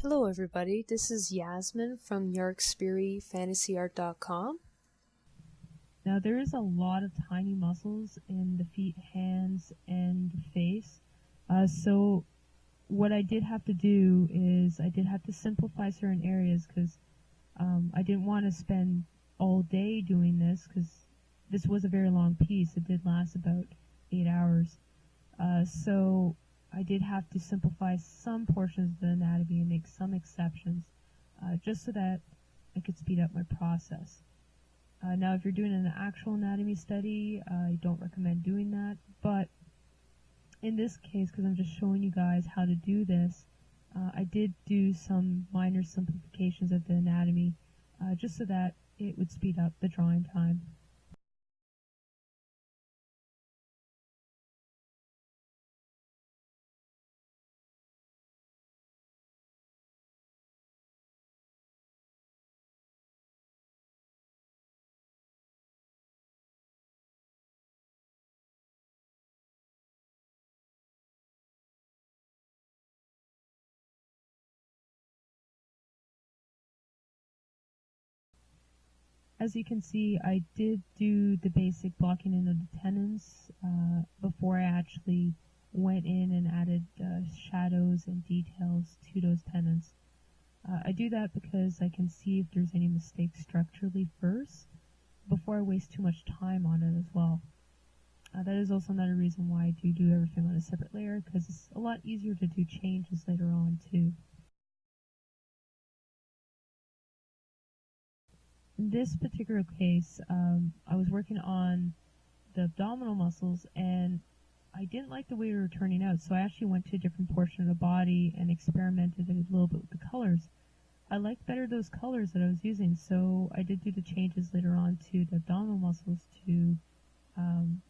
Hello everybody, this is Yasmin from Yarkspiri fantasyart.com. Now there is a lot of tiny muscles in the feet, hands, and the face. So what I did have to do is I did have to simplify certain areas because I didn't want to spend all day doing this because this was a very long piece. It did last about 8 hours. So I did have to simplify some portions of the anatomy and make some exceptions just so that I could speed up my process. Now, if you're doing an actual anatomy study, I don't recommend doing that. But in this case, because I'm just showing you guys how to do this, I did do some minor simplifications of the anatomy just so that it would speed up the drawing time. As you can see, I did do the basic blocking in of the tendons before I actually went in and added shadows and details to those tendons. I do that because I can see if there's any mistakes structurally first before I waste too much time on it as well. That is also another reason why I do everything on a separate layer, because it's a lot easier to do changes later on too. In this particular case, I was working on the abdominal muscles and I didn't like the way they were turning out, so I actually went to a different portion of the body and experimented a little bit with the colors. I liked better those colors that I was using, so I did do the changes later on to the abdominal muscles um,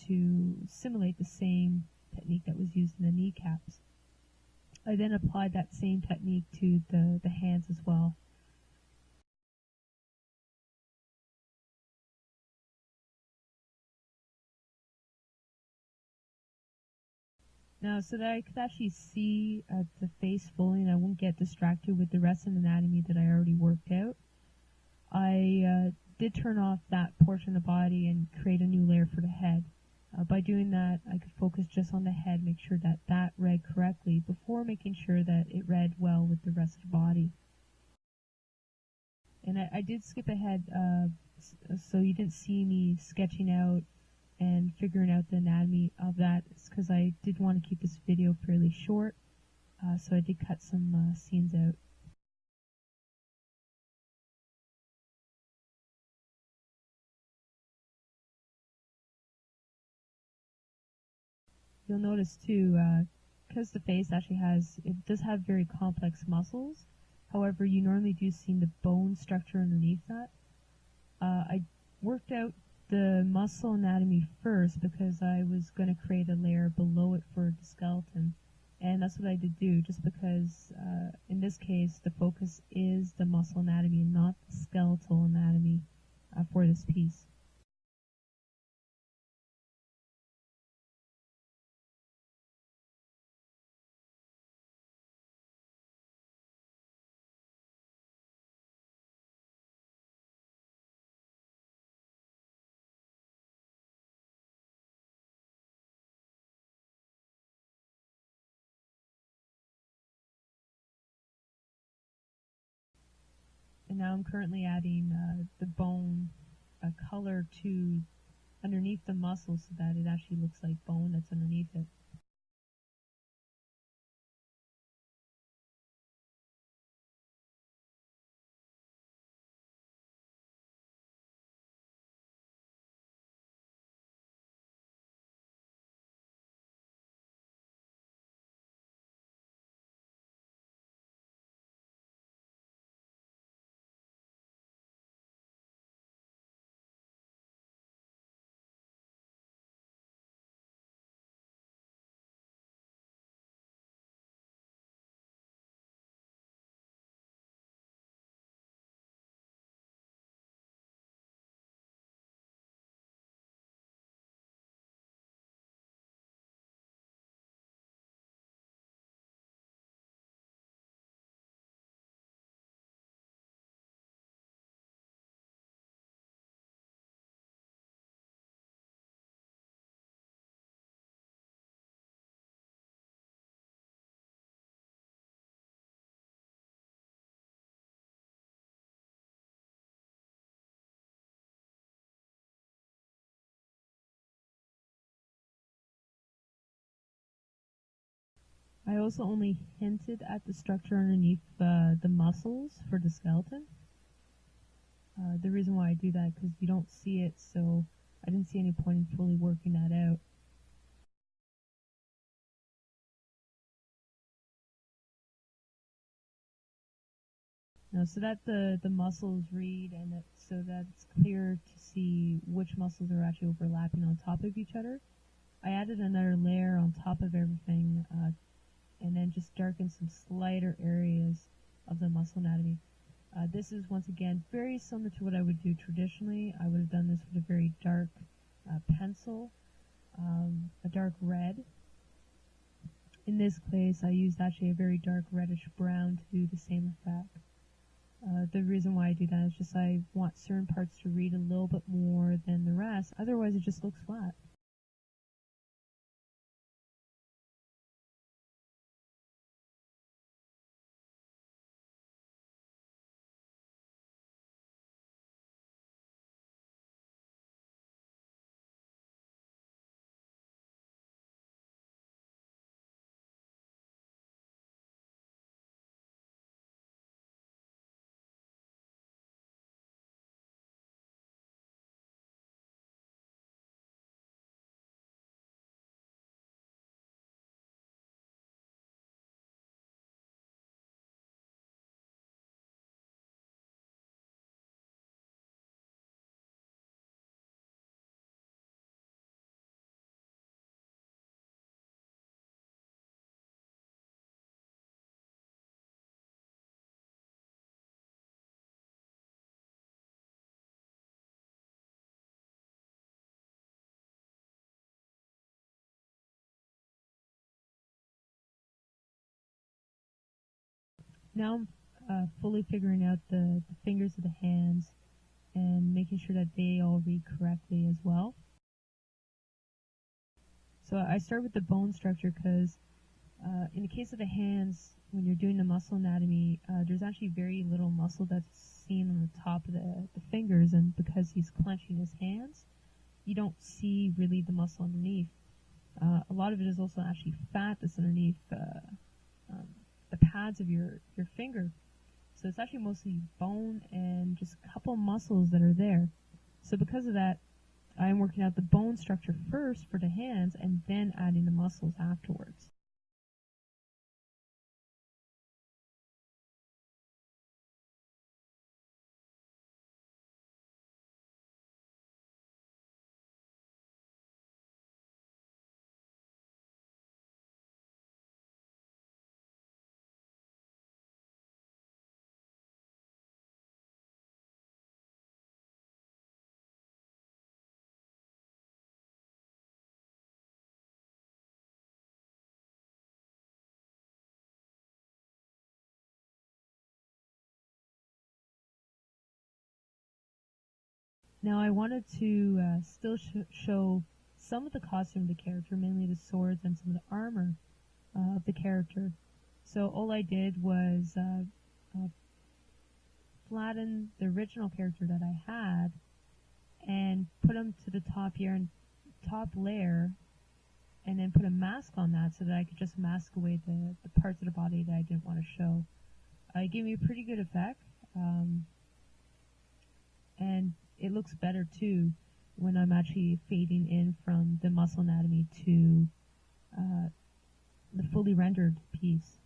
to simulate the same technique that was used in the kneecaps. I then applied that same technique to the hands as well. Now, so that I could actually see the face fully and I won't get distracted with the rest of the anatomy that I already worked out, I did turn off that portion of the body and create a new layer for the head. By doing that, I could focus just on the head, make sure that that read correctly before making sure that it read well with the rest of the body. And I did skip ahead, so you didn't see me sketching out and figuring out the anatomy of that. It's because I did want to keep this video fairly short, so I did cut some scenes out. You'll notice too, because the face actually it does have very complex muscles. However, you normally do see the bone structure underneath that. I worked out the muscle anatomy first because I was going to create a layer below it for the skeleton. And that's what I did do, just because in this case the focus is the muscle anatomy and not the skeletal anatomy for this piece. And now I'm currently adding the bone color to underneath the muscle so that it actually looks like bone that's underneath it. I also only hinted at the structure underneath the muscles for the skeleton. The reason why I do that because you don't see it, so I didn't see any point in fully working that out. Now, so that the muscles read and so that it's clear to see which muscles are actually overlapping on top of each other. I added another layer on top of everything, and then just darkened some slighter areas of the muscle anatomy. This is once again very similar to what I would do traditionally. I would have done this with a very dark pencil, a dark red. In this case, I used actually a very dark reddish brown to do the same effect. The reason why I do that is just I want certain parts to read a little bit more than the rest, otherwise it just looks flat. Now I'm fully figuring out the fingers of the hands and making sure that they all read correctly as well. So I start with the bone structure because in the case of the hands, when you're doing the muscle anatomy, there's actually very little muscle that's seen on the top of the fingers, and because he's clenching his hands, you don't see really the muscle underneath. A lot of it is also actually fat that's underneath um, the pads of your finger. So it's actually mostly bone and just a couple muscles that are there. So because of that, I'm working out the bone structure first for the hands and then adding the muscles afterwards. Now I wanted to still show some of the costume of the character, mainly the swords and some of the armor of the character. So all I did was flatten the original character that I had and put him to the top here and top layer, and then put a mask on that so that I could just mask away the parts of the body that I didn't want to show. It gave me a pretty good effect, and it looks better too when I'm actually fading in from the muscle anatomy to uh, the fully rendered piece.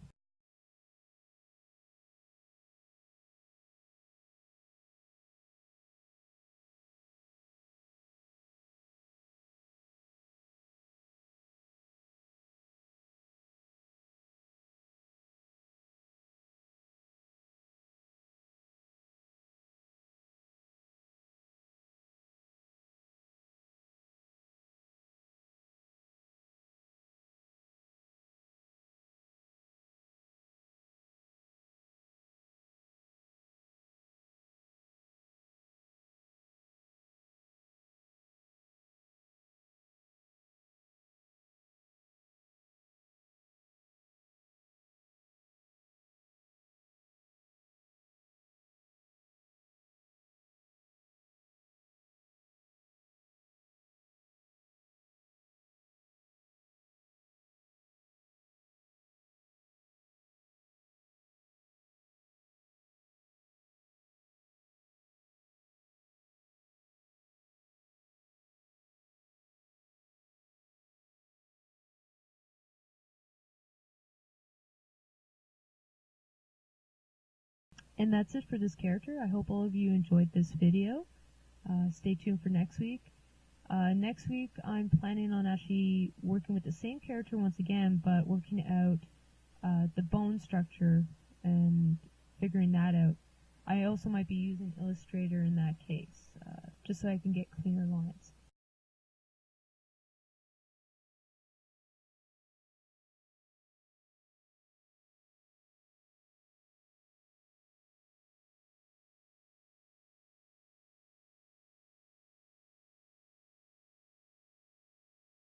And that's it for this character. I hope all of you enjoyed this video. Stay tuned for next week. Next week, I'm planning on actually working with the same character once again, but working out the bone structure and figuring that out. I also might be using Illustrator in that case, just so I can get cleaner lines.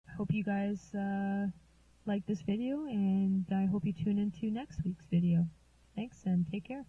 I hope you guys like this video, and I hope you tune into next week's video. Thanks, and take care.